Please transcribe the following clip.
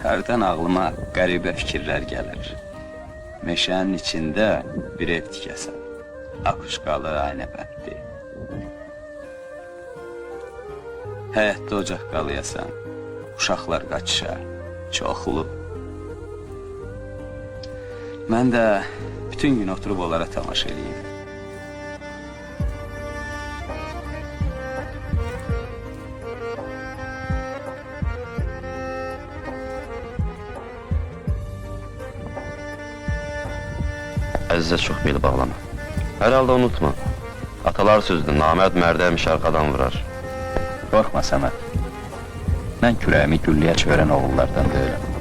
Hərdən ağlıma qəribə fikirlər gəlir. Meşənin içində bir ev tikəsən, akuşkalı, aynəbəndli. Həyətdə ocaq qalayasan, uşaqlar qaçışa, çoxlu. Mən də bütün gün oturub onlara tamaşa edeyim. Əzizə çox beli bağlama. Hər halda unutma. Atalar sözdür, namərd mərdə həmişə arxadan vurar. Qorxma Səməd. Mən kürəyimi gülləyə çevirən oğullardan deyiləm.